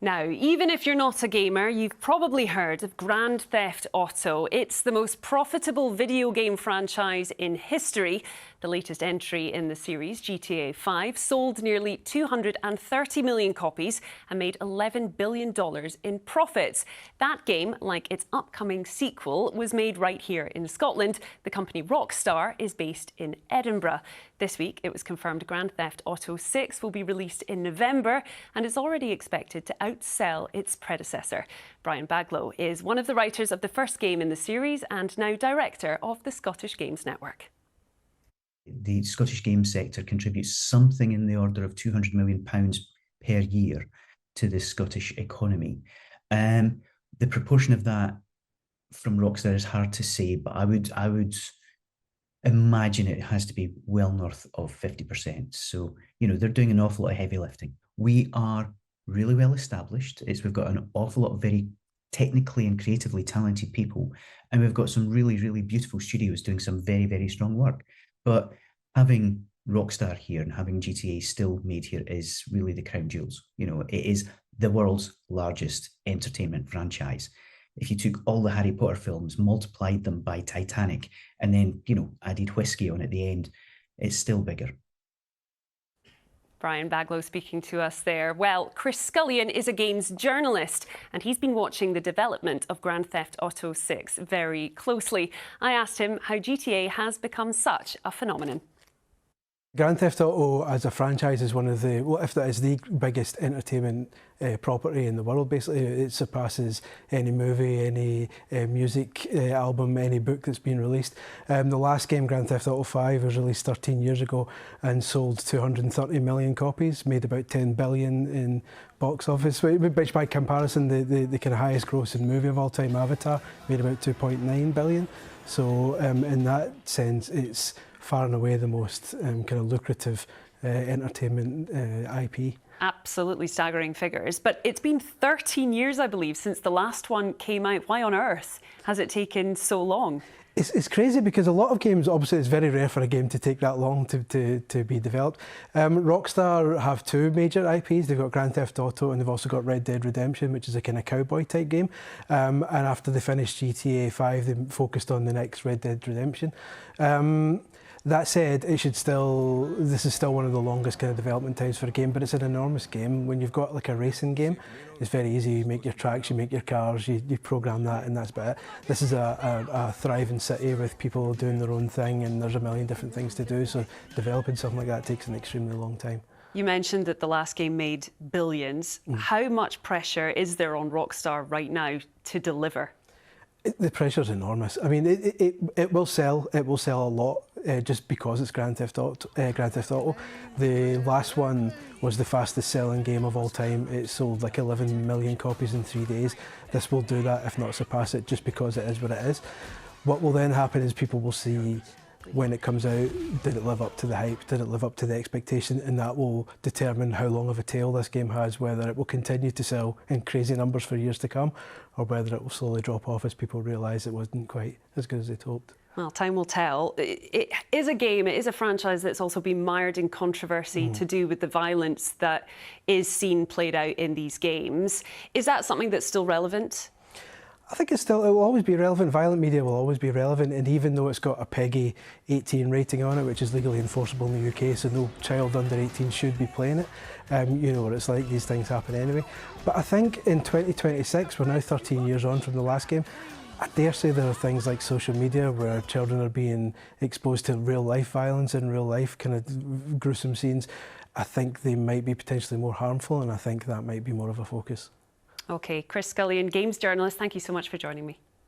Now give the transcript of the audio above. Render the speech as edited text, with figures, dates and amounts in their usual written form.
Now, even if you're not a gamer, you've probably heard of Grand Theft Auto. It's the most profitable video game franchise in history. The latest entry in the series, GTA 5, sold nearly 230 million copies and made $11 billion in profits. That game, like its upcoming sequel, was made right here in Scotland. The company Rockstar is based in Edinburgh. This week, it was confirmed Grand Theft Auto 6 will be released in November and is already expected to outsell its predecessor. Brian Baglow is one of the writers of the first game in the series and now director of the Scottish Games Network. The Scottish games sector contributes something in the order of £200 million per year to the Scottish economy. The proportion of that from Rockstar is hard to say, but I would imagine it has to be well north of 50%. So, they're doing an awful lot of heavy lifting. We are really well established. We've got an awful lot of very technically and creatively talented people, and we've got some really, really beautiful studios doing some very, very strong work. But having Rockstar here and having GTA still made here is really the crown jewels. It is the world's largest entertainment franchise. If you took all the Harry Potter films, multiplied them by Titanic, and then, added whiskey on at the end, it's still bigger. Brian Baglow speaking to us there. Well, Chris Scullion is a games journalist and he's been watching the development of Grand Theft Auto 6 very closely. I asked him how GTA has become such a phenomenon. Grand Theft Auto as a franchise is one of the, well, if that is the biggest entertainment property in the world, basically. It surpasses any movie, any music album, any book that's been released. The last game, Grand Theft Auto 5, was released 13 years ago and sold 230 million copies, made about 10 billion in box office, which by comparison, the kind of highest grossing movie of all time, Avatar, made about 2.9 billion. So in that sense, it's far and away the most kind of lucrative entertainment IP. Absolutely staggering figures. But it's been 13 years, I believe, since the last one came out. Why on earth has it taken so long? It's crazy because a lot of games, obviously it's very rare for a game to take that long to be developed. Rockstar have two major IPs. They've got Grand Theft Auto and they've also got Red Dead Redemption, which is a kind of cowboy type game. And after they finished GTA 5, they focused on the next Red Dead Redemption. That said, this is still one of the longest kind of development times for a game, but it's an enormous game. When you've got like a racing game, it's very easy. You make your tracks, you make your cars, you program that, and that's about it. This is a thriving city with people doing their own thing, and there's a million different things to do, so developing something like that takes an extremely long time. You mentioned that the last game made billions. How much pressure is there on Rockstar right now to deliver? The pressure's enormous. I mean, it will sell. It will sell a lot just because it's Grand Theft Auto. The last one was the fastest selling game of all time. It sold like 11 million copies in 3 days. This will do that, if not surpass it, just because it is what it is. What will then happen is people will see when it comes out, did it live up to the hype? Did it live up to the expectation? And that will determine how long of a tail this game has, whether it will continue to sell in crazy numbers for years to come, or whether it will slowly drop off as people realise it wasn't quite as good as they'd hoped. Well, time will tell. It is a game, it is a franchise that's also been mired in controversy to do with the violence that is seen played out in these games. Is that something that's still relevant? I think it will always be relevant. Violent media will always be relevant, and even though it's got a PEGI 18 rating on it, which is legally enforceable in the UK, so no child under 18 should be playing it. You know what it's like, these things happen anyway. But I think in 2026, we're now 13 years on from the last game, I dare say there are things like social media where children are being exposed to real life violence and real life kind of gruesome scenes. I think they might be potentially more harmful, and I think that might be more of a focus. OK, Chris Scullion, games journalist, thank you so much for joining me.